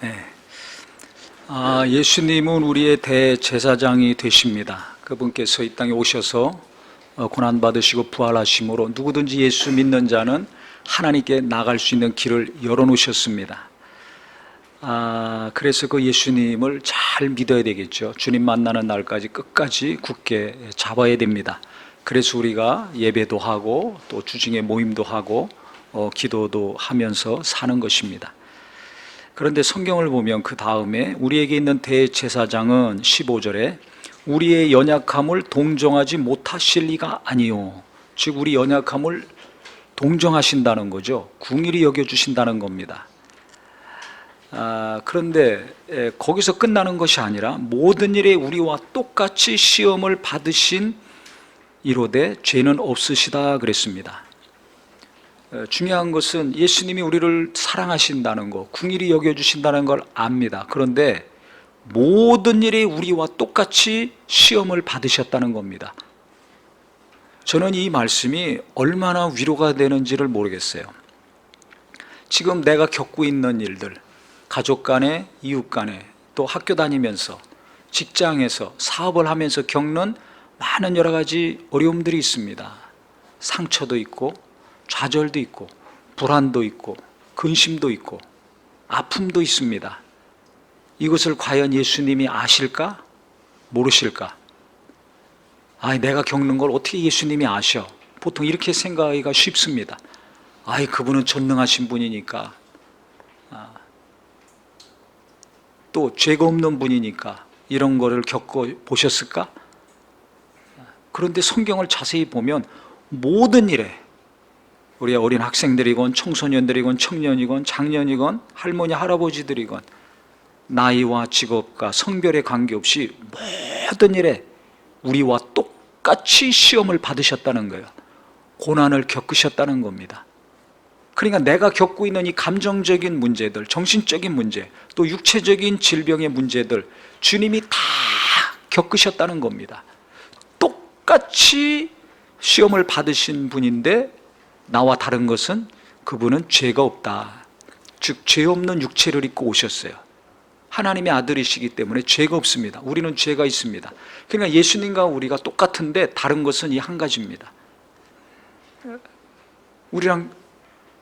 네. 예수님은 우리의 대제사장이 되십니다. 그분께서 이 땅에 오셔서 고난받으시고 부활하심으로 누구든지 예수 믿는 자는 하나님께 나갈 수 있는 길을 열어놓으셨습니다. 그래서 그 예수님을 잘 믿어야 되겠죠. 주님 만나는 날까지 끝까지 굳게 잡아야 됩니다. 그래서 우리가 예배도 하고 또 주중에 모임도 하고 기도도 하면서 사는 것입니다. 그런데 성경을 보면 그 다음에 우리에게 있는 대제사장은 15절에 우리의 연약함을 동정하지 못하실 리가 아니요. 즉 우리 연약함을 동정하신다는 거죠. 궁일이 여겨주신다는 겁니다. 그런데 거기서 끝나는 것이 아니라 모든 일에 우리와 똑같이 시험을 받으신 이로되 죄는 없으시다 그랬습니다. 중요한 것은 예수님이 우리를 사랑하신다는 것, 궁일이 여겨주신다는 걸 압니다. 그런데 모든 일에 우리와 똑같이 시험을 받으셨다는 겁니다. 저는 이 말씀이 얼마나 위로가 되는지를 모르겠어요. 지금 내가 겪고 있는 일들, 가족 간에, 이웃 간에, 또 학교 다니면서, 직장에서, 사업을 하면서 겪는 많은 여러 가지 어려움들이 있습니다. 상처도 있고 좌절도 있고 불안도 있고 근심도 있고 아픔도 있습니다. 이것을 과연 예수님이 아실까? 모르실까? 내가 겪는 걸 어떻게 예수님이 아셔? 보통 이렇게 생각하기가 쉽습니다. 그분은 전능하신 분이니까, 또 죄가 없는 분이니까 이런 거를 겪어보셨을까? 그런데 성경을 자세히 보면 모든 일에 우리 어린 학생들이건 청소년들이건 청년이건 장년이건 할머니 할아버지들이건 나이와 직업과 성별에 관계없이 모든 일에 우리와 똑같이 시험을 받으셨다는 거예요. 고난을 겪으셨다는 겁니다. 그러니까 내가 겪고 있는 이 감정적인 문제들, 정신적인 문제, 또 육체적인 질병의 문제들 주님이 다 겪으셨다는 겁니다. 똑같이 시험을 받으신 분인데 나와 다른 것은 그분은 죄가 없다. 즉 죄 없는 육체를 입고 오셨어요. 하나님의 아들이시기 때문에 죄가 없습니다. 우리는 죄가 있습니다. 그러니까 예수님과 우리가 똑같은데 다른 것은 이 한 가지입니다. 우리랑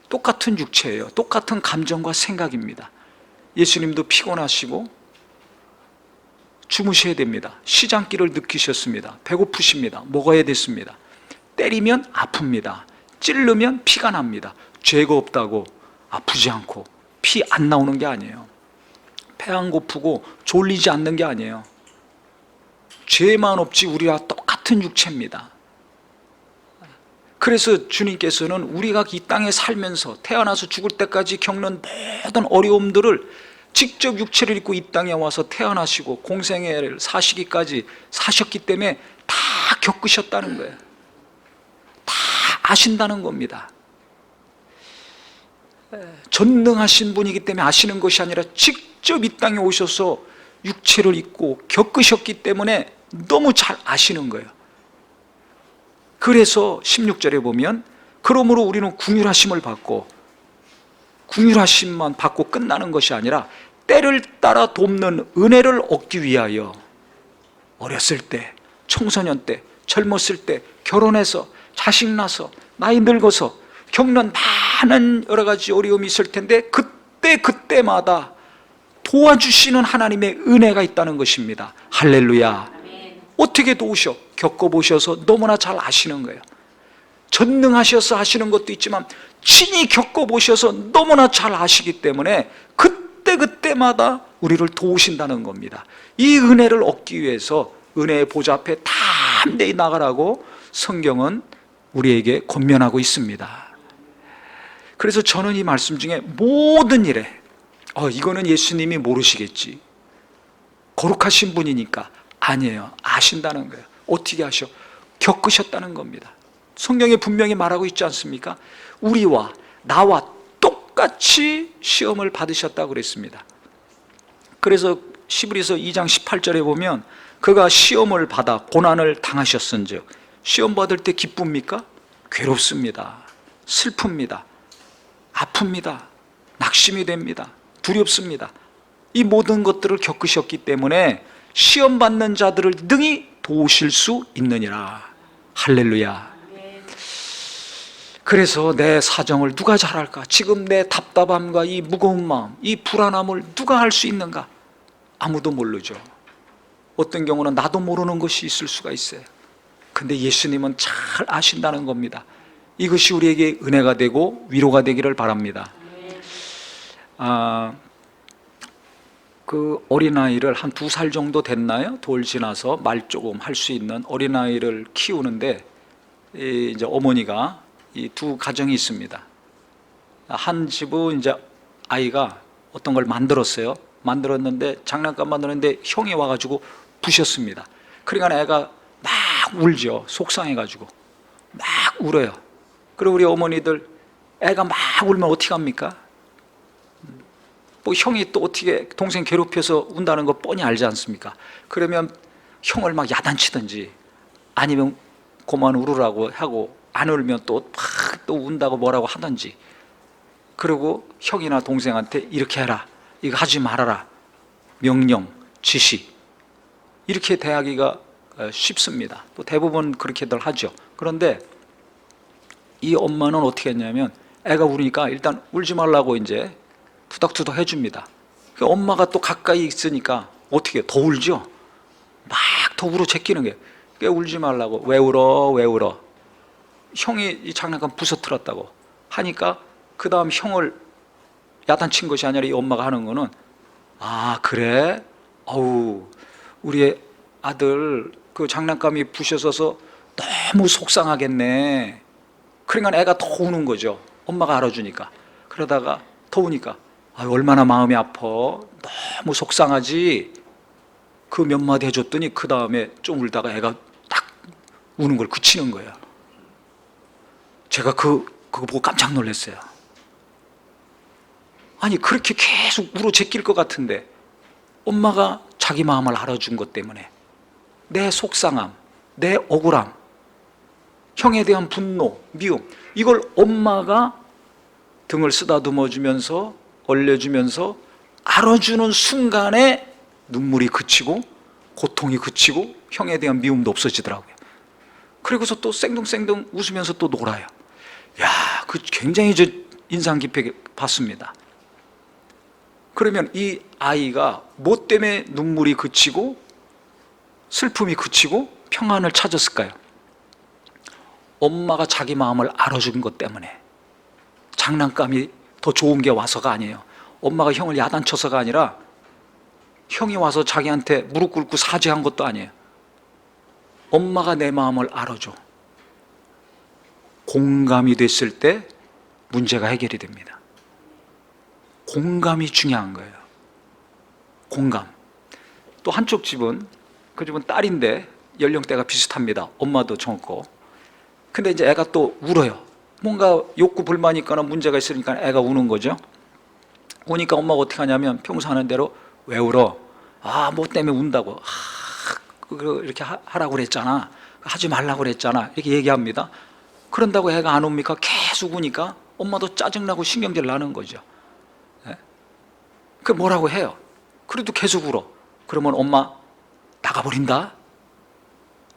똑같은 육체예요. 똑같은 감정과 생각입니다. 예수님도 피곤하시고 주무셔야 됩니다. 시장길을 느끼셨습니다. 배고프십니다. 먹어야 됐습니다. 때리면 아픕니다. 찌르면 피가 납니다. 죄가 없다고 아프지 않고 피 안 나오는 게 아니에요. 배 안 고프고 졸리지 않는 게 아니에요. 죄만 없지 우리와 똑같은 육체입니다. 그래서 주님께서는 우리가 이 땅에 살면서 태어나서 죽을 때까지 겪는 모든 어려움들을 직접 육체를 입고 이 땅에 와서 태어나시고 공생애를 사시기까지 사셨기 때문에 다 겪으셨다는 거예요. 다 아신다는 겁니다. 전능하신 분이기 때문에 아시는 것이 아니라 직접 이 땅에 오셔서 육체를 입고 겪으셨기 때문에 너무 잘 아시는 거예요. 그래서 16절에 보면 그러므로 우리는 긍휼하심을 받고 긍휼하심만 받고 끝나는 것이 아니라 때를 따라 돕는 은혜를 얻기 위하여 어렸을 때, 청소년 때, 젊었을 때, 결혼해서, 자식 낳아서, 나이 늙어서 겪는 많은 여러 가지 어려움이 있을 텐데 그때마다 도와주시는 하나님의 은혜가 있다는 것입니다. 할렐루야. 어떻게 도우셔? 겪어보셔서 너무나 잘 아시는 거예요. 전능하셔서 하시는 것도 있지만 친히 겪어보셔서 너무나 잘 아시기 때문에 그때마다 우리를 도우신다는 겁니다. 이 은혜를 얻기 위해서 은혜의 보좌 앞에 담대히 나가라고 성경은 우리에게 권면하고 있습니다. 그래서 저는 이 말씀 중에 모든 일에 이거는 예수님이 모르시겠지, 거룩하신 분이니까, 아니에요. 아신다는 거예요. 어떻게 아셔? 겪으셨다는 겁니다. 성경에 분명히 말하고 있지 않습니까? 우리와 나와 똑같이 시험을 받으셨다고 그랬습니다. 그래서 히브리서 2장 18절에 보면 그가 시험을 받아 고난을 당하셨은즉, 시험 받을 때 기쁩니까? 괴롭습니다. 슬픕니다. 아픕니다. 낙심이 됩니다. 두렵습니다. 이 모든 것들을 겪으셨기 때문에 시험 받는 자들을 능히 도우실 수 있느니라. 할렐루야. 그래서 내 사정을 누가 잘 알까? 지금 내 답답함과 이 무거운 마음, 이 불안함을 누가 알 수 있는가? 아무도 모르죠. 어떤 경우는 나도 모르는 것이 있을 수가 있어요. 근데 예수님은 잘 아신다는 겁니다. 이것이 우리에게 은혜가 되고 위로가 되기를 바랍니다. 그 어린아이를 한 2살 정도 됐나요? 돌 지나서 말 조금 할 수 있는 어린아이를 키우는데 이제 어머니가 이 두 가정이 있습니다. 한 집은 이제 아이가 어떤 걸 만들었어요. 만들었는데 장난감 만드는데 형이 와가지고 부셨습니다. 그러니까 애가 막 울죠. 속상해가지고 막 울어요. 그리고 우리 어머니들 애가 막 울면 어떻게 합니까? 뭐 형이 또 어떻게 동생 괴롭혀서 운다는 거 뻔히 알지 않습니까? 그러면 형을 막 야단치든지 아니면 그만 울으라고 하고 안 울면 또 막 또 운다고 뭐라고 하든지, 그리고 형이나 동생한테 이렇게 해라, 이거 하지 말아라, 명령, 지시, 이렇게 대하기가 쉽습니다. 또 대부분 그렇게들 하죠. 그런데 이 엄마는 어떻게 했냐면 애가 울으니까 일단 울지 말라고 이제 투닥투닥 해줍니다. 그 엄마가 또 가까이 있으니까 어떻게 더 울죠? 막 더 울어 제끼는 게, 울지 말라고, 왜 울어 왜 울어, 형이 이 장난감 부서뜨렸다고 하니까 그 다음 형을 야단친 것이 아니라 이 엄마가 하는 거는, 아 그래? 어우 우리 아들 그 장난감이 부셔져서 너무 속상하겠네. 그러니까 애가 더 우는 거죠. 엄마가 알아주니까. 그러다가 더 우니까 얼마나 마음이 아파, 너무 속상하지. 그 몇 마디 해줬더니 그 다음에 좀 울다가 애가 딱 우는 걸 그치는 거예요. 제가 그거 보고 깜짝 놀랐어요. 아니 그렇게 계속 울어 제낄 것 같은데 엄마가 자기 마음을 알아준 것 때문에 내 속상함, 내 억울함, 형에 대한 분노, 미움, 이걸 엄마가 등을 쓰다듬어 주면서 얼려주면서 알아주는 순간에 눈물이 그치고 고통이 그치고 형에 대한 미움도 없어지더라고요. 그리고서 또 생동생동 웃으면서 또 놀아요. 야, 그 굉장히 저 인상 깊게 봤습니다. 그러면 이 아이가 뭐 때문에 눈물이 그치고 슬픔이 그치고 평안을 찾았을까요? 엄마가 자기 마음을 알아준 것 때문에. 장난감이 더 좋은 게 와서가 아니에요. 엄마가 형을 야단쳐서가 아니라 형이 와서 자기한테 무릎 꿇고 사죄한 것도 아니에요. 엄마가 내 마음을 알아줘. 공감이 됐을 때 문제가 해결이 됩니다. 공감이 중요한 거예요. 공감. 또 한쪽 집은, 그 집은 딸인데 연령대가 비슷합니다. 엄마도 젊고. 근데 이제 애가 또 울어요. 뭔가 욕구 불만이 있거나 문제가 있으니까 애가 우는 거죠. 우니까 엄마가 어떻게 하냐면 평소 하는 대로, 왜 울어? 아, 뭐 때문에 운다고. 이렇게 하라고 그랬잖아. 하지 말라고 그랬잖아. 이렇게 얘기합니다. 그런다고 애가 안 옵니까? 계속 우니까 엄마도 짜증나고 신경질 나는 거죠. 그 뭐라고 해요. 그래도 계속 울어. 그러면 엄마 나가버린다.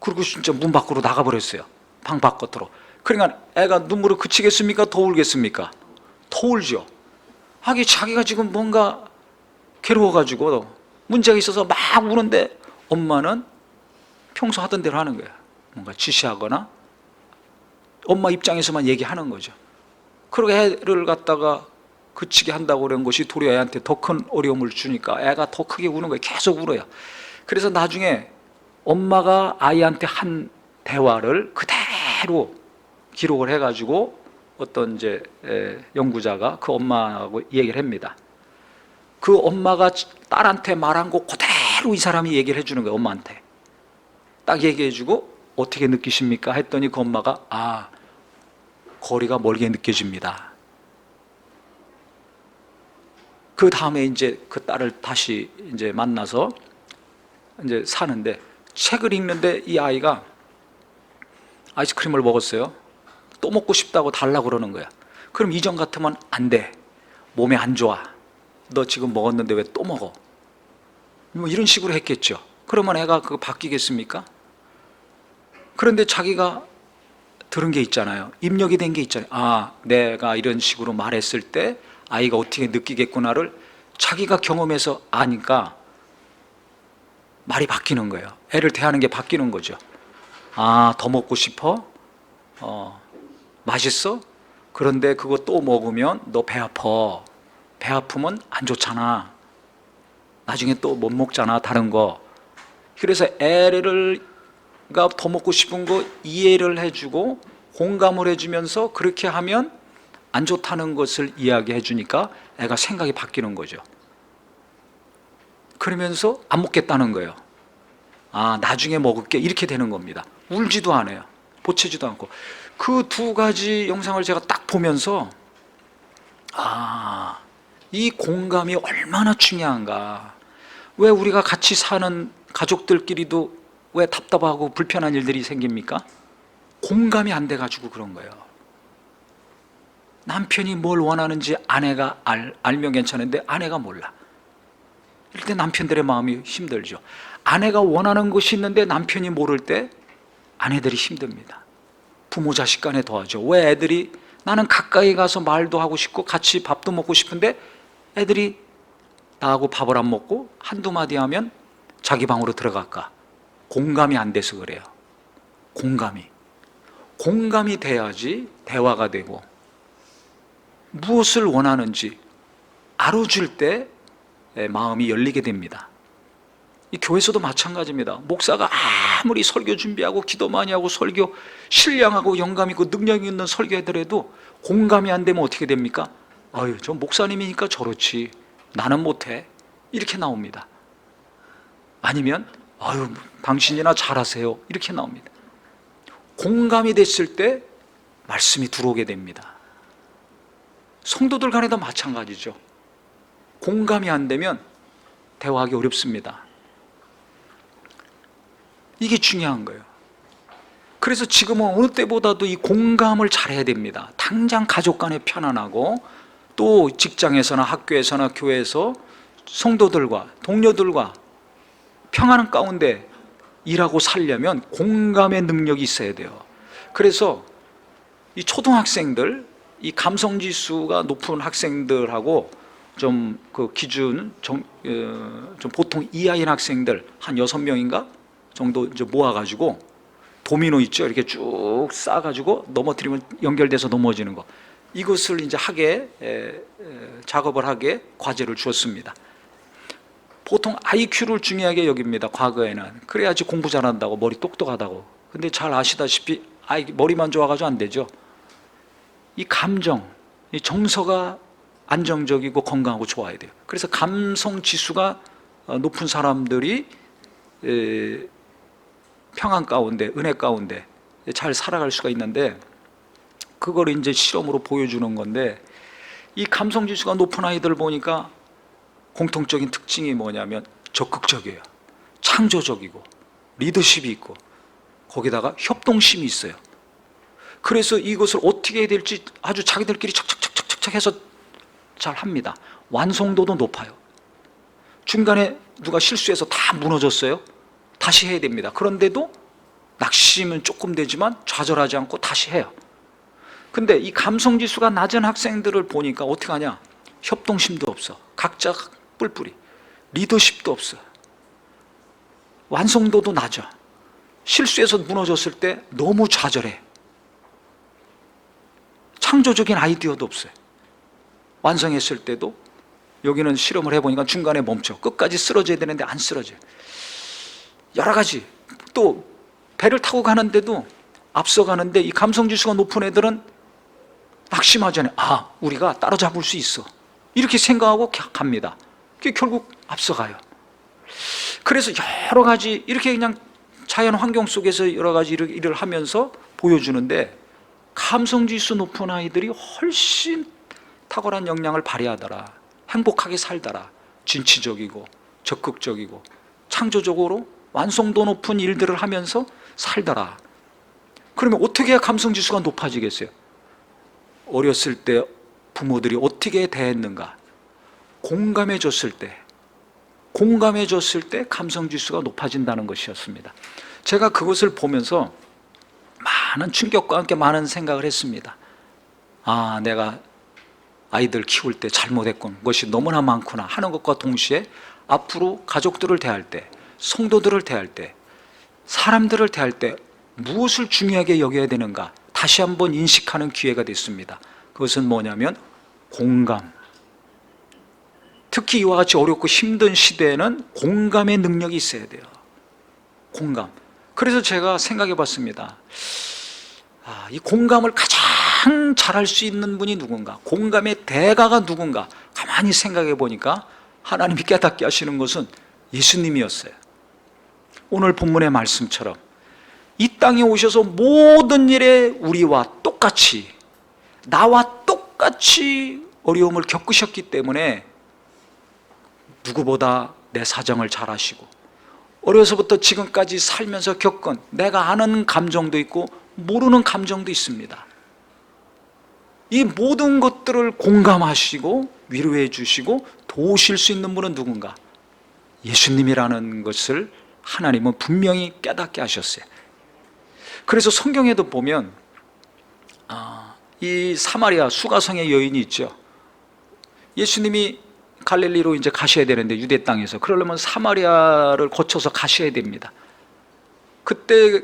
그리고 진짜 문 밖으로 나가버렸어요. 방 바깥으로. 그러니까 애가 눈물을 그치겠습니까? 더 울겠습니까? 더 울죠. 하긴 자기가 지금 뭔가 괴로워가지고 문제가 있어서 막 우는데 엄마는 평소 하던 대로 하는 거예요. 뭔가 지시하거나 엄마 입장에서만 얘기하는 거죠. 그리고 애를 갖다가 그치게 한다고 그런 것이 도리어 애한테 더 큰 어려움을 주니까 애가 더 크게 우는 거예요. 계속 울어요. 그래서 나중에 엄마가 아이한테 한 대화를 그대로 기록을 해가지고 어떤 이제 연구자가 그 엄마하고 얘기를 합니다. 그 엄마가 딸한테 말한 거 그대로 이 사람이 얘기를 해주는 거예요. 엄마한테 딱 얘기해주고, 어떻게 느끼십니까? 했더니 그 엄마가, 거리가 멀게 느껴집니다. 그 다음에 이제 그 딸을 다시 이제 만나서 이제 사는데, 책을 읽는데 이 아이가 아이스크림을 먹었어요. 또 먹고 싶다고 달라고 그러는 거야. 그럼 이전 같으면 안 돼, 몸에 안 좋아, 너 지금 먹었는데 왜 또 먹어? 뭐 이런 식으로 했겠죠. 그러면 애가 그거 바뀌겠습니까? 그런데 자기가 들은 게 있잖아요. 입력이 된 게 있잖아요. 아, 내가 이런 식으로 말했을 때 아이가 어떻게 느끼겠구나를 자기가 경험해서 아니까 말이 바뀌는 거예요. 애를 대하는 게 바뀌는 거죠. 아, 더 먹고 싶어? 맛있어? 그런데 그거 또 먹으면 너 배 아파. 배 아프면 안 좋잖아. 나중에 또 못 먹잖아, 다른 거. 그래서 애가 더 먹고 싶은 거 이해를 해주고 공감을 해주면서 그렇게 하면 안 좋다는 것을 이야기해 주니까 애가 생각이 바뀌는 거죠. 그러면서 안 먹겠다는 거예요. 아, 나중에 먹을게. 이렇게 되는 겁니다. 울지도 않아요. 보채지도 않고. 그 두 가지 영상을 제가 딱 보면서 아, 이 공감이 얼마나 중요한가. 왜 우리가 같이 사는 가족들끼리도 왜 답답하고 불편한 일들이 생깁니까? 공감이 안 돼가지고 그런 거예요. 남편이 뭘 원하는지 아내가 알면 괜찮은데 아내가 몰라. 이럴 때 남편들의 마음이 힘들죠. 아내가 원하는 것이 있는데 남편이 모를 때 아내들이 힘듭니다. 부모 자식 간에 더하죠. 왜 애들이 나는 가까이 가서 말도 하고 싶고 같이 밥도 먹고 싶은데 애들이 나하고 밥을 안 먹고 한두 마디 하면 자기 방으로 들어갈까? 공감이 안 돼서 그래요. 공감이 돼야지 대화가 되고 무엇을 원하는지 알아줄 때 마음이 열리게 됩니다. 이 교회에서도 마찬가지입니다. 목사가 아무리 설교 준비하고 기도 많이 하고 설교 신량하고 영감 있고 능력 있는 설교하더라도 공감이 안 되면 어떻게 됩니까? 아유, 저 목사님이니까 저렇지 나는 못해 이렇게 나옵니다. 아니면 아유, 당신이나 잘하세요 이렇게 나옵니다. 공감이 됐을 때 말씀이 들어오게 됩니다. 성도들 간에도 마찬가지죠. 공감이 안 되면 대화하기 어렵습니다. 이게 중요한 거예요. 그래서 지금은 어느 때보다도 이 공감을 잘해야 됩니다. 당장 가족 간에 편안하고 또 직장에서나 학교에서나 교회에서 성도들과 동료들과 평안한 가운데 일하고 살려면 공감의 능력이 있어야 돼요. 그래서 이 초등학생들, 이 감성지수가 높은 학생들하고 좀 그 기준 좀 보통 이하인 학생들 한 6명인가 정도 이제 모아가지고 도미노 있죠, 이렇게 쭉 쌓아가지고 넘어뜨리면 연결돼서 넘어지는 거, 이것을 이제 하게 작업을 하게 과제를 주었습니다. 보통 IQ를 중요하게 여깁니다. 과거에는 그래야지 공부 잘한다고, 머리 똑똑하다고. 근데 잘 아시다시피 머리만 좋아가지고 안 되죠. 이 감정, 이 정서가 안정적이고 건강하고 좋아야 돼요. 그래서 감성 지수가 높은 사람들이 평안 가운데, 은혜 가운데 잘 살아갈 수가 있는데, 그거를 이제 실험으로 보여주는 건데, 이 감성 지수가 높은 아이들 보니까 공통적인 특징이 뭐냐면 적극적이에요. 창조적이고 리더십이 있고 거기다가 협동심이 있어요. 그래서 이것을 어떻게 해야 될지 아주 자기들끼리 착착착착착 해서 잘 합니다. 완성도도 높아요. 중간에 누가 실수해서 다 무너졌어요. 다시 해야 됩니다. 그런데도 낙심은 조금 되지만 좌절하지 않고 다시 해요. 근데 이 감성지수가 낮은 학생들을 보니까 어떻게 하냐? 협동심도 없어. 각자 뿔뿔이. 리더십도 없어. 완성도도 낮아. 실수해서 무너졌을 때 너무 좌절해. 창조적인 아이디어도 없어요. 완성했을 때도 여기는 실험을 해보니까 중간에 멈춰. 끝까지 쓰러져야 되는데 안 쓰러져요. 여러 가지. 또 배를 타고 가는데도 앞서가는데 이 감성지수가 높은 애들은 낙심하잖아요. 아, 우리가 따라잡을 수 있어. 이렇게 생각하고 갑니다. 그게 결국 앞서가요. 그래서 여러 가지 이렇게 그냥 자연 환경 속에서 여러 가지 일을 하면서 보여주는데, 감성지수 높은 아이들이 훨씬 탁월한 역량을 발휘하더라. 행복하게 살더라. 진취적이고 적극적이고 창조적으로 완성도 높은 일들을 하면서 살더라. 그러면 어떻게 해야 감성지수가 높아지겠어요? 어렸을 때 부모들이 어떻게 대했는가, 공감해 줬을 때 감성지수가 높아진다는 것이었습니다. 제가 그것을 보면서 많은 충격과 함께 많은 생각을 했습니다. 아, 내가 아이들 키울 때 잘못했군, 것이 너무나 많구나 하는 것과 동시에 앞으로 가족들을 대할 때, 성도들을 대할 때, 사람들을 대할 때 무엇을 중요하게 여겨야 되는가 다시 한번 인식하는 기회가 됐습니다. 그것은 뭐냐면 공감. 특히 이와 같이 어렵고 힘든 시대에는 공감의 능력이 있어야 돼요. 공감. 그래서 제가 생각해 봤습니다. 이 공감을 가장 잘할 수 있는 분이 누군가, 공감의 대가가 누군가 가만히 생각해 보니까 하나님이 깨닫게 하시는 것은 예수님이었어요. 오늘 본문의 말씀처럼 이 땅에 오셔서 모든 일에 우리와 똑같이, 나와 똑같이 어려움을 겪으셨기 때문에 누구보다 내 사정을 잘 아시고, 어려서부터 지금까지 살면서 겪은 내가 아는 감정도 있고 모르는 감정도 있습니다. 이 모든 것들을 공감하시고 위로해 주시고 도우실 수 있는 분은 누군가? 예수님이라는 것을 하나님은 분명히 깨닫게 하셨어요. 그래서 성경에도 보면 이 사마리아 수가성의 여인이 있죠. 예수님이 갈릴리로 이제 가셔야 되는데, 유대 땅에서 그러려면 사마리아를 거쳐서 가셔야 됩니다. 그때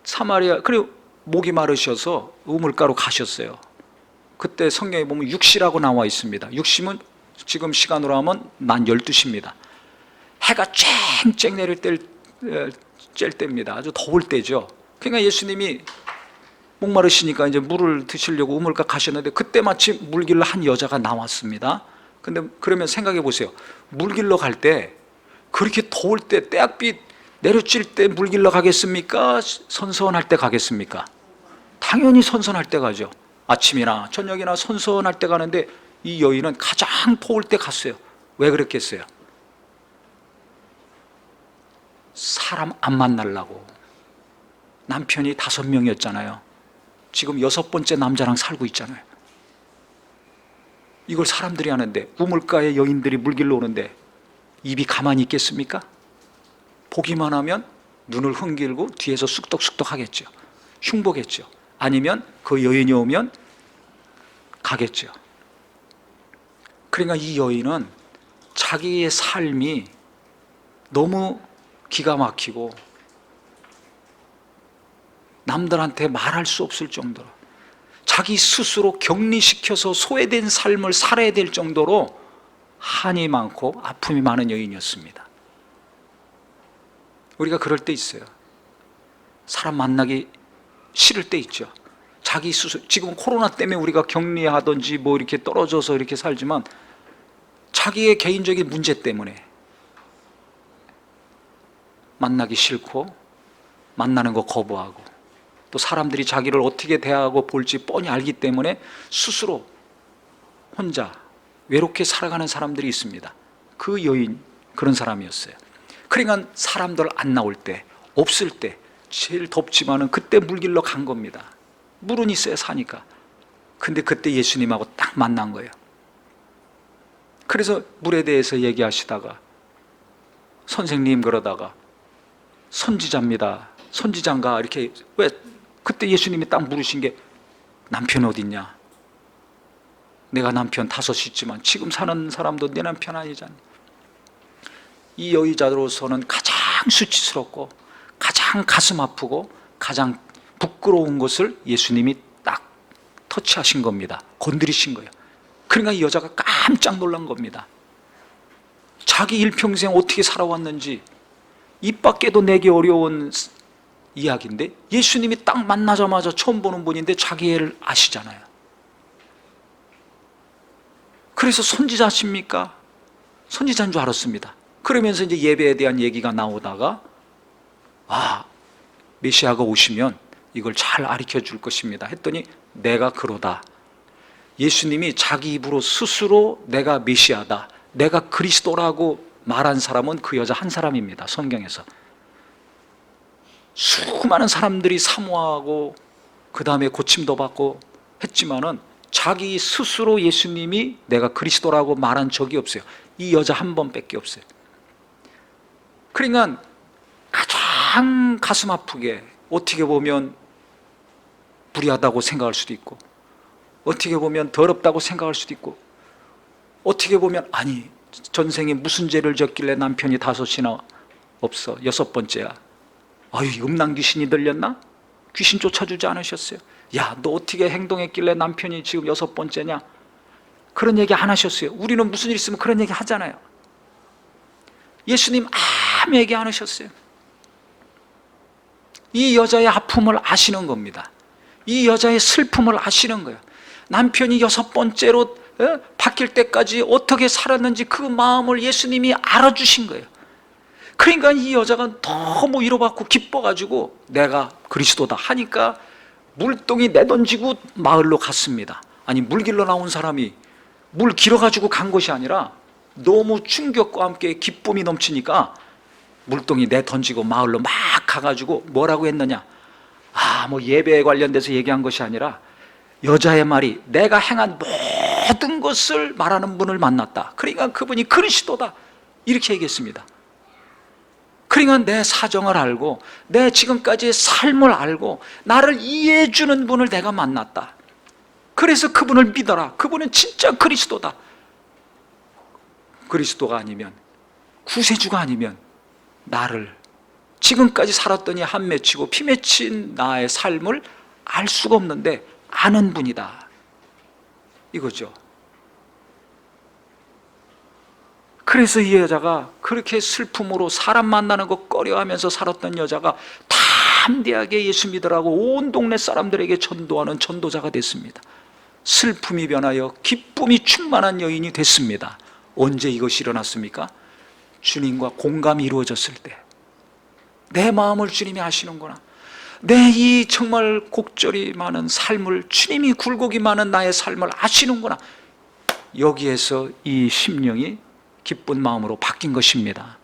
사마리아, 그리고 목이 마르셔서 우물가로 가셨어요. 그때 성경에 보면 6시라고 나와 있습니다. 6시면 지금 시간으로 하면 난 12시입니다. 해가 쨍쨍 내릴 때입니다. 아주 더울 때죠. 그러니까 예수님이 목마르시니까 이제 물을 드시려고 우물가 가셨는데, 그때 마침 물 길러 한 여자가 나왔습니다. 근데 그러면 생각해 보세요. 물 길러 갈 때, 그렇게 더울 때, 때약빛 내려칠 때 물 길러 가겠습니까? 선선할 때 가겠습니까? 당연히 선선할 때 가죠. 아침이나 저녁이나 선선할 때 가는데, 이 여인은 가장 더울 때 갔어요. 왜 그랬겠어요? 사람 안 만나려고. 남편이 5명이었잖아요. 지금 6번째 남자랑 살고 있잖아요. 이걸 사람들이 하는데, 우물가에 여인들이 물 길러 오는데 입이 가만히 있겠습니까? 보기만 하면 눈을 흥길고 뒤에서 쑥덕쑥덕 하겠죠. 흉보겠죠. 아니면 그 여인이 오면 가겠죠. 그러니까 이 여인은 자기의 삶이 너무 기가 막히고 남들한테 말할 수 없을 정도로, 자기 스스로 격리시켜서 소외된 삶을 살아야 될 정도로 한이 많고 아픔이 많은 여인이었습니다. 우리가 그럴 때 있어요. 사람 만나기 싫을 때 있죠. 자기 스스로, 지금 코로나 때문에 우리가 격리하든지 뭐 이렇게 떨어져서 이렇게 살지만, 자기의 개인적인 문제 때문에 만나기 싫고 만나는 거 거부하고, 또 사람들이 자기를 어떻게 대하고 볼지 뻔히 알기 때문에 스스로 혼자 외롭게 살아가는 사람들이 있습니다. 그 여인 그런 사람이었어요. 그러니까 사람들 안 나올 때, 없을 때, 제일 덥지만은 그때 물 길러 간 겁니다. 물은 있어야 사니까. 근데 그때 예수님하고 딱 만난 거예요. 그래서 물에 대해서 얘기하시다가 선생님 그러다가 선지자입니다, 선지자인가 이렇게, 왜 그때 예수님이 딱 물으신 게 남편 어딨냐? 내가 남편 5 있지만 지금 사는 사람도 내 남편 아니잖니. 이 여의자로서는 가장 수치스럽고 가장 가슴 아프고 가장 부끄러운 것을 예수님이 딱 터치하신 겁니다. 건드리신 거예요. 그러니까 이 여자가 깜짝 놀란 겁니다. 자기 일평생 어떻게 살아왔는지 입 밖에도 내기 어려운 이야기인데, 예수님이 딱 만나자마자 처음 보는 분인데 자기 애를 아시잖아요. 그래서 선지자십니까? 선지자인 줄 알았습니다. 그러면서 이제 예배에 대한 얘기가 나오다가, 메시아가 오시면 이걸 잘 가르쳐 줄 것입니다 했더니, 내가 그러다. 예수님이 자기 입으로 스스로 내가 메시아다, 내가 그리스도라고 말한 사람은 그 여자 한 사람입니다. 성경에서 수많은 사람들이 사모하고 그 다음에 고침도 받고 했지만은 자기 스스로 예수님이 내가 그리스도라고 말한 적이 없어요. 이 여자 한 번밖에 없어요. 그러니까 가장 가슴 아프게, 어떻게 보면 불의하다고 생각할 수도 있고, 어떻게 보면 더럽다고 생각할 수도 있고, 어떻게 보면 아니 전생에 무슨 죄를 졌길래 남편이 5이나 없어, 6번째야. 아유, 음란 귀신이 들렸나? 귀신 쫓아주지 않으셨어요? 야, 너 어떻게 행동했길래 남편이 지금 6번째냐? 그런 얘기 안 하셨어요. 우리는 무슨 일 있으면 그런 얘기 하잖아요. 예수님 아무 얘기 안 하셨어요. 이 여자의 아픔을 아시는 겁니다. 이 여자의 슬픔을 아시는 거예요. 남편이 6번째로 바뀔 때까지 어떻게 살았는지 그 마음을 예수님이 알아주신 거예요. 그러니까 이 여자가 너무 위로받고 기뻐가지고 내가 그리스도다 하니까 물동이 내던지고 마을로 갔습니다. 아니, 물길로 나온 사람이 물 길어가지고 간 것이 아니라 너무 충격과 함께 기쁨이 넘치니까 물동이 내던지고 마을로 막 가가지고 뭐라고 했느냐, 뭐 예배에 관련돼서 얘기한 것이 아니라 여자의 말이 내가 행한 모든 것을 말하는 분을 만났다. 그러니까 그분이 그리스도다, 이렇게 얘기했습니다. 그러니까 내 사정을 알고 내 지금까지의 삶을 알고 나를 이해해 주는 분을 내가 만났다. 그래서 그분을 믿어라. 그분은 진짜 그리스도다. 그리스도가 아니면, 구세주가 아니면 나를 지금까지 살았더니 한 맺히고 피 맺힌 나의 삶을 알 수가 없는데 아는 분이다, 이거죠. 그래서 이 여자가 그렇게 슬픔으로 사람 만나는 거 꺼려하면서 살았던 여자가 담대하게 예수 믿으라고 온 동네 사람들에게 전도하는 전도자가 됐습니다. 슬픔이 변하여 기쁨이 충만한 여인이 됐습니다. 언제 이것이 일어났습니까? 주님과 공감이 이루어졌을 때. 내 마음을 주님이 아시는구나, 내 이 정말 곡절이 많은 삶을, 주님이 굴곡이 많은 나의 삶을 아시는구나, 여기에서 이 심령이 기쁜 마음으로 바뀐 것입니다.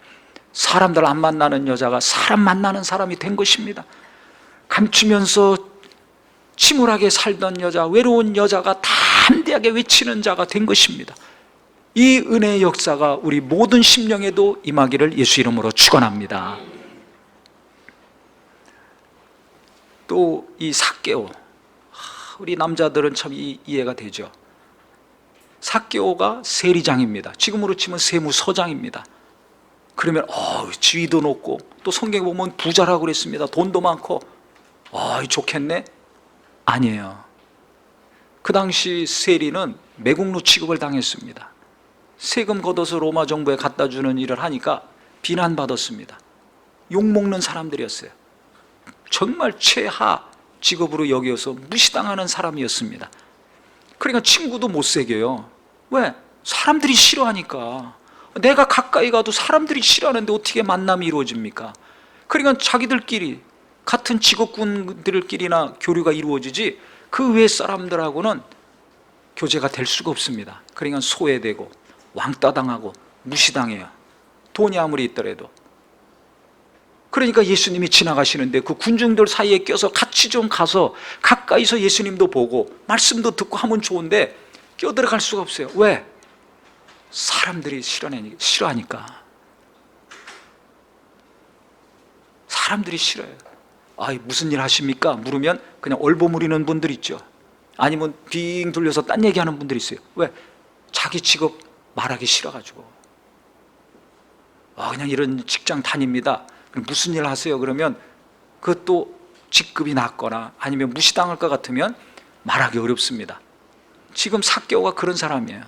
사람들 안 만나는 여자가 사람 만나는 사람이 된 것입니다. 감추면서 침울하게 살던 여자, 외로운 여자가 담대하게 외치는 자가 된 것입니다. 이 은혜의 역사가 우리 모든 심령에도 임하기를 예수 이름으로 축원합니다. 또 이 삭개오, 우리 남자들은 참 이해가 되죠. 삭개오가 세리장입니다. 지금으로 치면 세무서장입니다. 그러면 지위도 높고, 또 성경에 보면 부자라고 그랬습니다. 돈도 많고, 좋겠네? 아니에요. 그 당시 세리는 매국노 취급을 당했습니다. 세금 걷어서 로마 정부에 갖다 주는 일을 하니까 비난받았습니다. 욕먹는 사람들이었어요. 정말 최하 직업으로 여겨서 무시당하는 사람이었습니다. 그러니까 친구도 못 새겨요. 왜? 사람들이 싫어하니까. 내가 가까이 가도 사람들이 싫어하는데 어떻게 만남이 이루어집니까? 그러니까 자기들끼리, 같은 직업군들끼리나 교류가 이루어지지 그 외 사람들하고는 교제가 될 수가 없습니다. 그러니까 소외되고 왕따당하고 무시당해요. 돈이 아무리 있더라도. 그러니까 예수님이 지나가시는데 그 군중들 사이에 껴서 같이 좀 가서 가까이서 예수님도 보고 말씀도 듣고 하면 좋은데 껴들어갈 수가 없어요. 왜? 사람들이 싫어하니까. 사람들이 싫어요. 무슨 일 하십니까? 물으면 그냥 얼버무리는 분들 있죠. 아니면 빙 돌려서 딴 얘기하는 분들이 있어요. 왜? 자기 직업 말하기 싫어가지고. 그냥 이런 직장 다닙니다. 무슨 일 하세요? 그러면 그것도 직급이 낮거나 아니면 무시당할 것 같으면 말하기 어렵습니다. 지금 삭개오가 그런 사람이에요.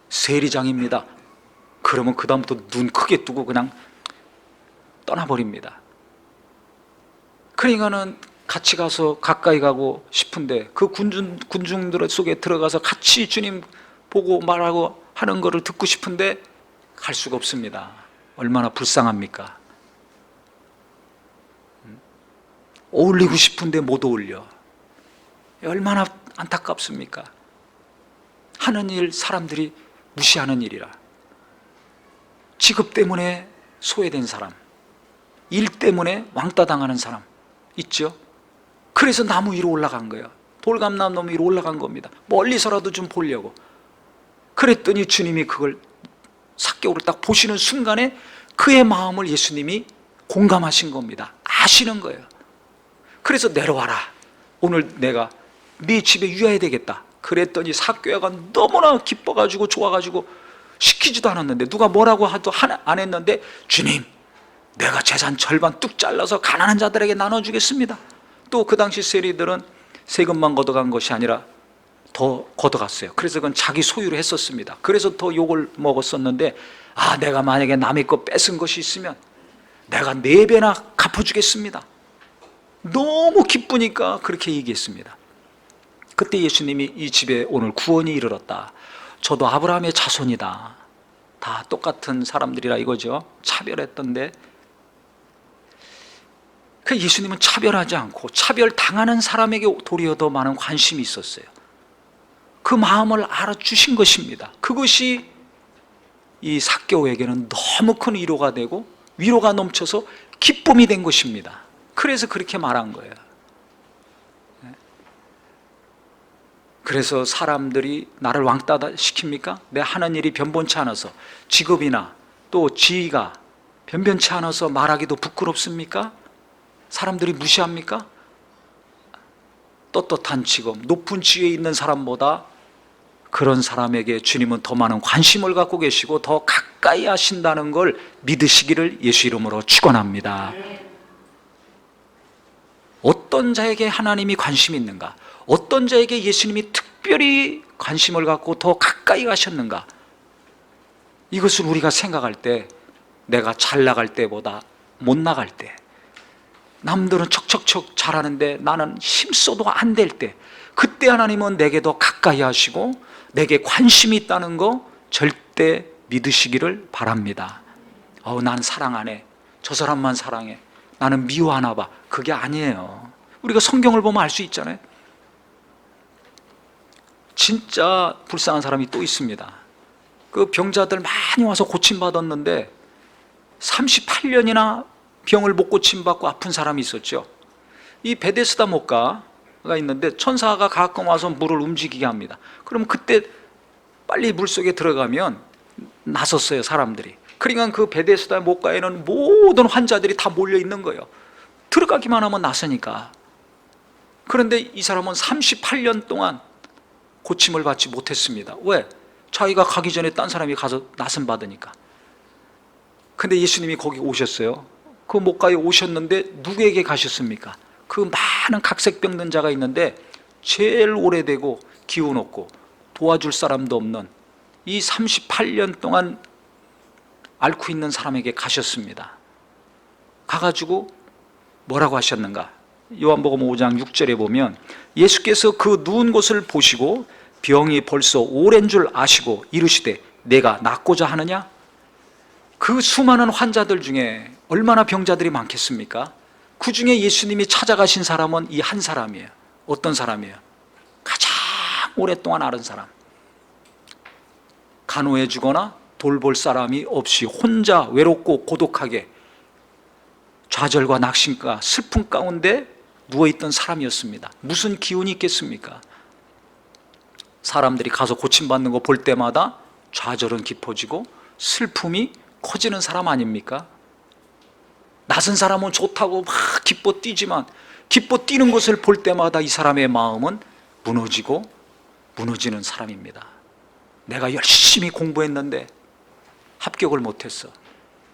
세리장입니다. 그러면 그 다음부터 눈 크게 뜨고 그냥 떠나버립니다. 그러니까는 같이 가서 가까이 가고 싶은데 그 군중들 속에 들어가서 같이 주님 보고 말하고 하는 것을 듣고 싶은데 갈 수가 없습니다. 얼마나 불쌍합니까? 어울리고 싶은데 못 어울려. 얼마나 안타깝습니까? 하는 일 사람들이 무시하는 일이라. 직업 때문에 소외된 사람, 일 때문에 왕따 당하는 사람 있죠? 그래서 나무 위로 올라간 거예요. 돌감람 너무 위로 올라간 겁니다. 멀리서라도 좀 보려고. 그랬더니 주님이 그걸 삭개오를 딱 보시는 순간에 그의 마음을 예수님이 공감하신 겁니다. 아시는 거예요. 그래서 내려와라. 오늘 내가 네 집에 유하야 되겠다. 그랬더니 삭개오가 너무나 기뻐가지고 좋아가지고 시키지도 않았는데, 누가 뭐라고 하도 안 했는데, 주님, 내가 재산 절반 뚝 잘라서 가난한 자들에게 나눠주겠습니다. 또 그 당시 세리들은 세금만 걷어간 것이 아니라 더 걷어갔어요. 그래서 그건 자기 소유로 했었습니다. 그래서 더 욕을 먹었었는데, 내가 만약에 남의 거 뺏은 것이 있으면 내가 4배나 갚아주겠습니다. 너무 기쁘니까 그렇게 얘기했습니다. 그때 예수님이 이 집에 오늘 구원이 이르렀다. 저도 아브라함의 자손이다. 다 똑같은 사람들이라 이거죠. 차별했던데, 그 예수님은 차별하지 않고 차별당하는 사람에게 도리어 더 많은 관심이 있었어요. 그 마음을 알아주신 것입니다. 그것이 이 삭개오에게는 너무 큰 위로가 되고 위로가 넘쳐서 기쁨이 된 것입니다. 그래서 그렇게 말한 거예요. 그래서 사람들이 나를 왕따 시킵니까? 내 하는 일이 변변치 않아서, 직업이나 또 지위가 변변치 않아서 말하기도 부끄럽습니까? 사람들이 무시합니까? 떳떳한 직업, 높은 지위에 있는 사람보다 그런 사람에게 주님은 더 많은 관심을 갖고 계시고 더 가까이 하신다는 걸 믿으시기를 예수 이름으로 축원합니다. 어떤 자에게 하나님이 관심이 있는가? 어떤 자에게 예수님이 특별히 관심을 갖고 더 가까이 가셨는가? 이것을 우리가 생각할 때, 내가 잘 나갈 때보다 못 나갈 때, 남들은 척척척 잘하는데 나는 힘써도 안 될 때, 그때 하나님은 내게 더 가까이 하시고 내게 관심이 있다는 거 절대 믿으시기를 바랍니다. 난 사랑 안 해, 저 사람만 사랑해, 나는 미워하나 봐. 그게 아니에요. 우리가 성경을 보면 알 수 있잖아요. 진짜 불쌍한 사람이 또 있습니다. 그 병자들 많이 와서 고침받았는데 38년이나 병을 못 고침받고 아픈 사람이 있었죠. 이 베데스다 목가가 있는데 천사가 가끔 와서 물을 움직이게 합니다. 그럼 그때 빨리 물속에 들어가면 나섰어요, 사람들이. 그러니까 그 베데스다 목가에는 모든 환자들이 다 몰려 있는 거예요. 들어가기만 하면 나서니까. 그런데 이 사람은 38년 동안 고침을 받지 못했습니다. 왜? 자기가 가기 전에 딴 사람이 가서 나선 받으니까. 근데 예수님이 거기 오셨어요. 그 목가에 오셨는데 누구에게 가셨습니까? 그 많은 각색병든 자가 있는데 제일 오래되고 기운 없고 도와줄 사람도 없는 이 38년 동안 앓고 있는 사람에게 가셨습니다. 가가지고 뭐라고 하셨는가? 요한복음 5장 6절에 보면 예수께서 그 누운 곳을 보시고 병이 벌써 오랜 줄 아시고 이르시되 내가 낫고자 하느냐? 그 수많은 환자들 중에 얼마나 병자들이 많겠습니까? 그 중에 예수님이 찾아가신 사람은 이 한 사람이에요. 어떤 사람이에요? 가장 오랫동안 앓은 사람. 간호해 주거나 돌볼 사람이 없이 혼자 외롭고 고독하게 좌절과 낙심과 슬픔 가운데 누워있던 사람이었습니다. 무슨 기운이 있겠습니까? 사람들이 가서 고침받는 거 볼 때마다 좌절은 깊어지고 슬픔이 커지는 사람 아닙니까? 낯선 사람은 좋다고 막 기뻐 뛰지만 기뻐 뛰는 것을 볼 때마다 이 사람의 마음은 무너지고 무너지는 사람입니다. 내가 열심히 공부했는데 합격을 못했어.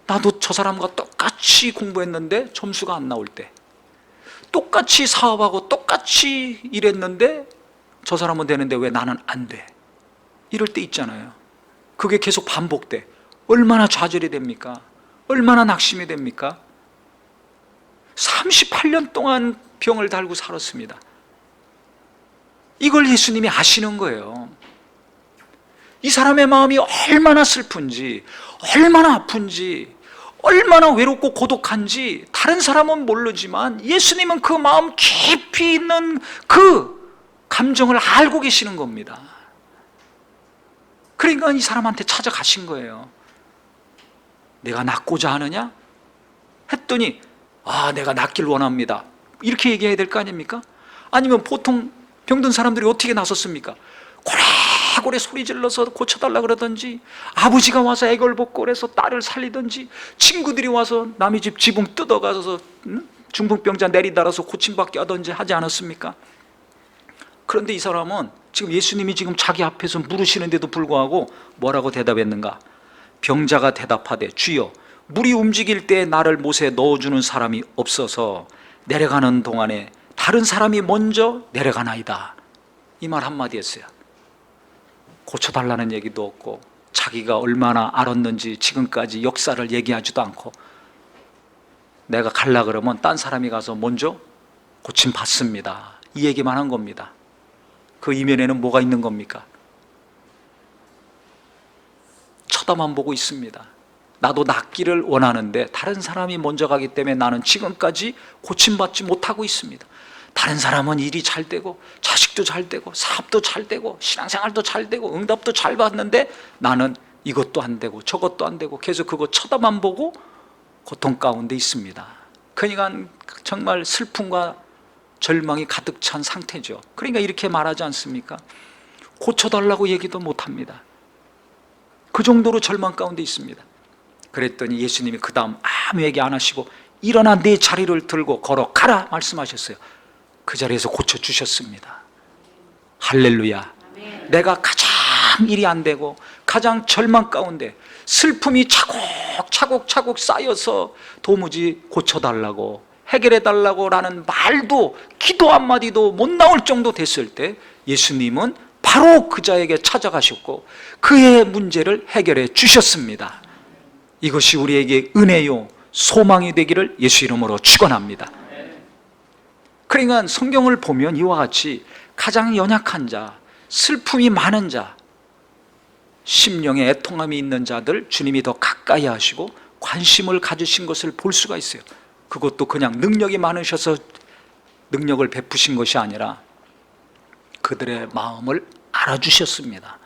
나도 저 사람과 똑같이 공부했는데 점수가 안 나올 때, 똑같이 사업하고 똑같이 일했는데 저 사람은 되는데 왜 나는 안 돼? 이럴 때 있잖아요. 그게 계속 반복돼. 얼마나 좌절이 됩니까? 얼마나 낙심이 됩니까? 38년 동안 병을 달고 살았습니다. 이걸 예수님이 아시는 거예요. 이 사람의 마음이 얼마나 슬픈지, 얼마나 아픈지, 얼마나 외롭고 고독한지 다른 사람은 모르지만 예수님은 그 마음 깊이 있는 그 감정을 알고 계시는 겁니다. 그러니까 이 사람한테 찾아가신 거예요. 내가 낫고자 하느냐? 했더니 내가 낫길 원합니다. 이렇게 얘기해야 될 거 아닙니까? 아니면 보통 병든 사람들이 어떻게 나섰습니까? 고래고래 소리 질러서 고쳐달라 그러든지, 아버지가 와서 애걸복걸 그래서 딸을 살리든지, 친구들이 와서 남의 집 지붕 뜯어가서 중풍병자 내리달아서 고침받게 하든지 하지 않았습니까? 그런데 이 사람은 지금 예수님이 지금 자기 앞에서 물으시는데도 불구하고 뭐라고 대답했는가? 병자가 대답하되, 주여, 물이 움직일 때 나를 못에 넣어주는 사람이 없어서 내려가는 동안에 다른 사람이 먼저 내려가나이다. 이 말 한마디 했어요. 고쳐달라는 얘기도 없고, 자기가 얼마나 알았는지 지금까지 역사를 얘기하지도 않고, 내가 갈라 그러면 딴 사람이 가서 먼저 고침 받습니다, 이 얘기만 한 겁니다. 그 이면에는 뭐가 있는 겁니까? 쳐다만 보고 있습니다. 나도 낫기를 원하는데 다른 사람이 먼저 가기 때문에 나는 지금까지 고침받지 못하고 있습니다. 다른 사람은 일이 잘 되고 자식도 잘 되고 사업도 잘 되고 신앙생활도 잘 되고 응답도 잘 받는데 나는 이것도 안 되고 저것도 안 되고 계속 그거 쳐다만 보고 고통 가운데 있습니다. 그러니까 정말 슬픔과 절망이 가득 찬 상태죠. 그러니까 이렇게 말하지 않습니까? 고쳐달라고 얘기도 못합니다. 그 정도로 절망 가운데 있습니다. 그랬더니 예수님이 그 다음 아무 얘기 안 하시고 일어나 네 자리를 들고 걸어가라 말씀하셨어요. 그 자리에서 고쳐주셨습니다. 할렐루야. 내가 가장 일이 안 되고 가장 절망 가운데 슬픔이 차곡차곡 쌓여서 도무지 고쳐달라고 해결해달라고 라는 말도 기도 한마디도 못 나올 정도 됐을 때 예수님은 바로 그자에게 찾아가셨고 그의 문제를 해결해 주셨습니다. 이것이 우리에게 은혜요 소망이 되기를 예수 이름으로 축원합니다. 그러니까 성경을 보면 이와 같이 가장 연약한 자, 슬픔이 많은 자, 심령에 애통함이 있는 자들 주님이 더 가까이 하시고 관심을 가지신 것을 볼 수가 있어요. 그것도 그냥 능력이 많으셔서 능력을 베푸신 것이 아니라 그들의 마음을 알아주셨습니다.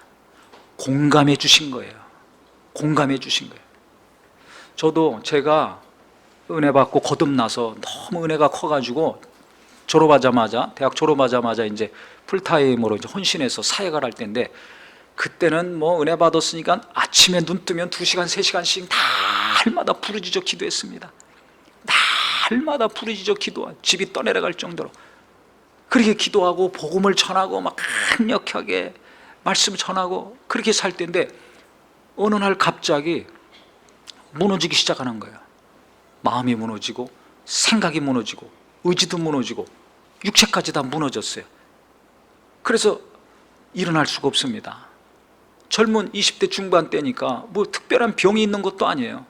공감해 주신 거예요. 공감해 주신 거예요. 저도 제가 은혜 받고 거듭나서 너무 은혜가 커가지고 대학 졸업하자마자 이제 풀타임으로 이제 헌신해서 사역을 할 때인데, 그때는 뭐 은혜 받았으니까 아침에 눈 뜨면 2시간, 3시간씩 날마다 부르짖어 기도했습니다. 날마다 부르짖어 기도한, 집이 떠내려갈 정도로 그렇게 기도하고 복음을 전하고 막 강력하게 말씀 전하고 그렇게 살 때인데, 어느 날 갑자기 무너지기 시작하는 거예요. 마음이 무너지고 생각이 무너지고 의지도 무너지고 육체까지 다 무너졌어요. 그래서 일어날 수가 없습니다. 젊은 20대 중반 때니까 뭐 특별한 병이 있는 것도 아니에요.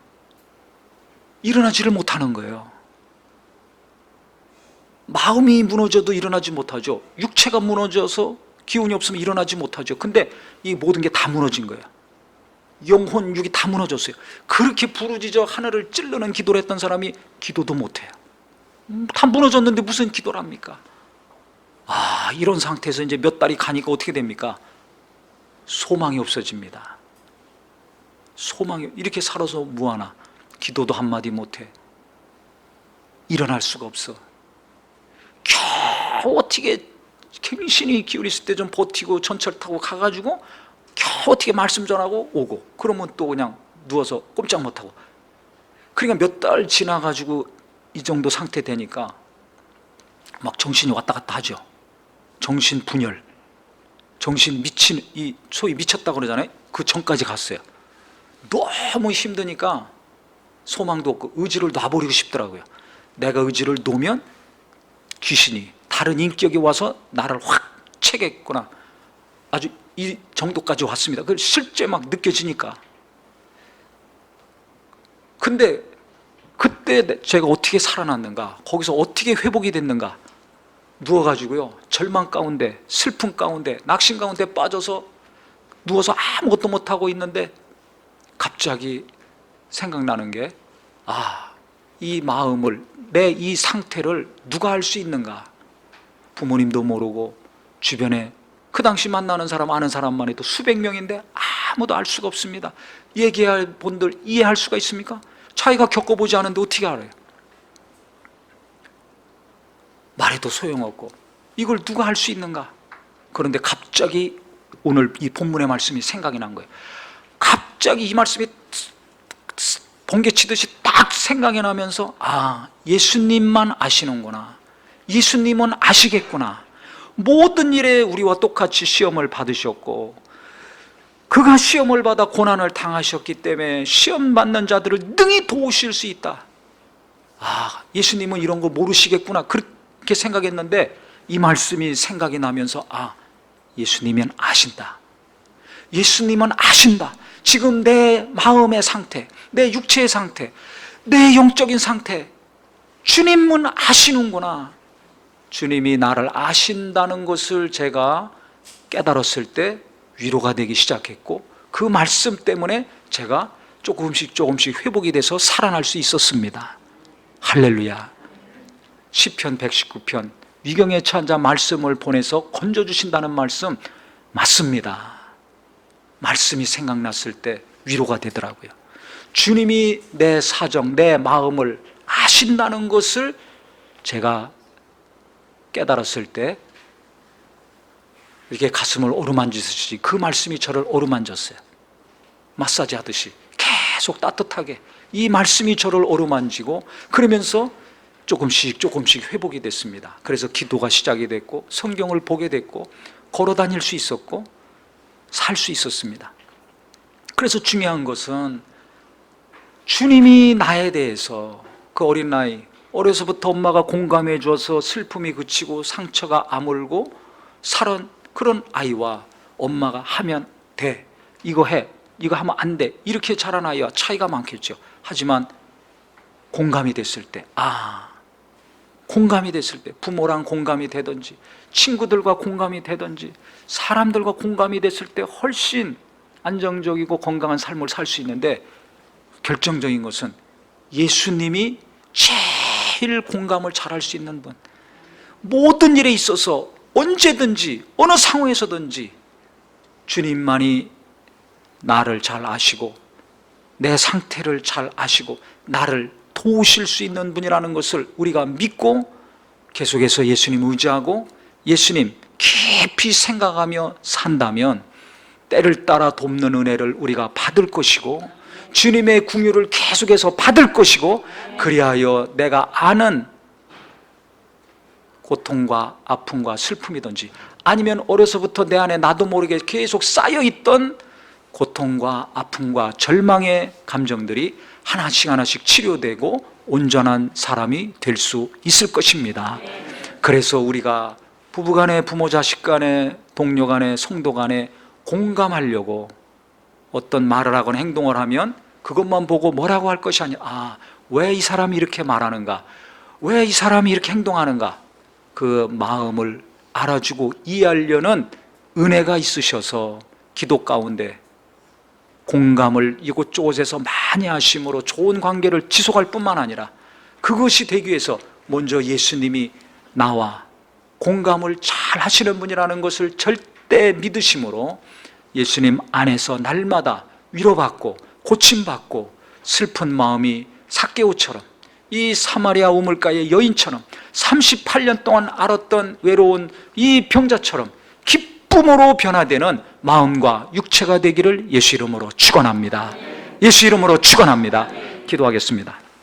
일어나지를 못하는 거예요. 마음이 무너져도 일어나지 못하죠. 육체가 무너져서 기운이 없으면 일어나지 못하죠. 근데 이 모든 게 다 무너진 거예요. 영혼, 육이 다 무너졌어요. 그렇게 부르짖어 하늘을 찌르는 기도를 했던 사람이 기도도 못해요. 다 무너졌는데 무슨 기도를 합니까? 이런 상태에서 이제 몇 달이 가니까 어떻게 됩니까? 소망이 없어집니다. 소망이, 이렇게 살아서 뭐하나? 기도도 한마디 못해. 일어날 수가 없어. 겨우 어떻게 정신이 기울였을 때 좀 버티고 전철 타고 가가지고 겨우 어떻게 말씀 전하고 오고, 그러면 또 그냥 누워서 꼼짝 못하고. 그러니까 몇 달 지나가지고 이 정도 상태 되니까 막 정신이 왔다 갔다 하죠. 정신 분열, 정신 미친, 이 소위 미쳤다고 그러잖아요. 그 전까지 갔어요. 너무 힘드니까 소망도 없고 의지를 놔버리고 싶더라고요. 내가 의지를 놓으면 귀신이, 다른 인격이 와서 나를 확 채겠구나, 아주 이 정도까지 왔습니다. 그걸 실제 막 느껴지니까. 근데 그때 제가 어떻게 살아났는가, 거기서 어떻게 회복이 됐는가, 누워가지고요 절망 가운데, 슬픔 가운데, 낙심 가운데 빠져서 누워서 아무것도 못하고 있는데 갑자기 생각나는 게, 이 마음을, 내 이 상태를 누가 알 수 있는가? 부모님도 모르고 주변에 그 당시 만나는 사람, 아는 사람만 해도 수백 명인데 아무도 알 수가 없습니다. 얘기할 분들 이해할 수가 있습니까? 자기가 겪어보지 않은데 어떻게 알아요? 말해도 소용없고 이걸 누가 할 수 있는가? 그런데 갑자기 오늘 이 본문의 말씀이 생각이 난 거예요. 갑자기 이 말씀이 번개치듯이 딱 생각이 나면서, 아, 예수님만 아시는구나, 예수님은 아시겠구나. 모든 일에 우리와 똑같이 시험을 받으셨고, 그가 시험을 받아 고난을 당하셨기 때문에 시험 받는 자들을 능히 도우실 수 있다. 아, 예수님은 이런 거 모르시겠구나, 그렇게 생각했는데 이 말씀이 생각이 나면서, 아, 예수님은 아신다. 예수님은 아신다. 지금 내 마음의 상태, 내 육체의 상태, 내 영적인 상태, 주님은 아시는구나. 주님이 나를 아신다는 것을 제가 깨달았을 때 위로가 되기 시작했고, 그 말씀 때문에 제가 조금씩 회복이 돼서 살아날 수 있었습니다. 할렐루야. 시편 119편 위경에 처한 자 말씀을 보내서 건져주신다는 말씀 맞습니다. 말씀이 생각났을 때 위로가 되더라고요. 주님이 내 사정, 내 마음을 아신다는 것을 제가 깨달았을 때 이렇게 가슴을 어루만지듯이 그 말씀이 저를 어루만졌어요. 마사지 하듯이 계속 따뜻하게 이 말씀이 저를 어루만지고, 그러면서 조금씩 회복이 됐습니다. 그래서 기도가 시작이 됐고, 성경을 보게 됐고, 걸어 다닐 수 있었고, 살 수 있었습니다. 그래서 중요한 것은 주님이 나에 대해서, 그 어린 나이, 어려서부터 엄마가 공감해 줘서 슬픔이 그치고 상처가 아물고 살은 그런 아이와 엄마가 하면 돼, 이거 해, 이거 하면 안 돼, 이렇게 자란 아이와 차이가 많겠죠. 하지만 공감이 됐을 때, 공감이 됐을 때, 부모랑 공감이 되든지 친구들과 공감이 되든지 사람들과 공감이 됐을 때 훨씬 안정적이고 건강한 삶을 살 수 있는데, 결정적인 것은 예수님이 제일 공감을 잘할 수 있는 분, 모든 일에 있어서 언제든지 어느 상황에서든지 주님만이 나를 잘 아시고 내 상태를 잘 아시고 나를 도우실 수 있는 분이라는 것을 우리가 믿고 계속해서 예수님 의지하고 예수님 깊이 생각하며 산다면 때를 따라 돕는 은혜를 우리가 받을 것이고, 주님의 긍휼을 계속해서 받을 것이고, 그리하여 내가 아는 고통과 아픔과 슬픔이든지 아니면 어려서부터 내 안에 나도 모르게 계속 쌓여있던 고통과 아픔과 절망의 감정들이 하나씩 치료되고 온전한 사람이 될 수 있을 것입니다. 그래서 우리가 부부간에, 부모 자식 간에, 동료 간에, 성도 간에 공감하려고 어떤 말을 하거나 행동을 하면 그것만 보고 뭐라고 할 것이 아니라, 왜 이 사람이 이렇게 말하는가, 왜 이 사람이 이렇게 행동하는가, 그 마음을 알아주고 이해하려는 은혜가 있으셔서 기도 가운데 공감을 이곳저곳에서 많이 하심으로 좋은 관계를 지속할 뿐만 아니라, 그것이 되기 위해서 먼저 예수님이 나와 공감을 잘 하시는 분이라는 것을 절대 믿으심으로 예수님 안에서 날마다 위로받고 고침받고 슬픈 마음이 삭개오처럼, 이 사마리아 우물가의 여인처럼 38년 동안 앓았던 외로운 이 병자처럼 기쁨으로 변화되는 마음과 육체가 되기를 예수 이름으로 축원합니다. 예수 이름으로 축원합니다. 기도하겠습니다.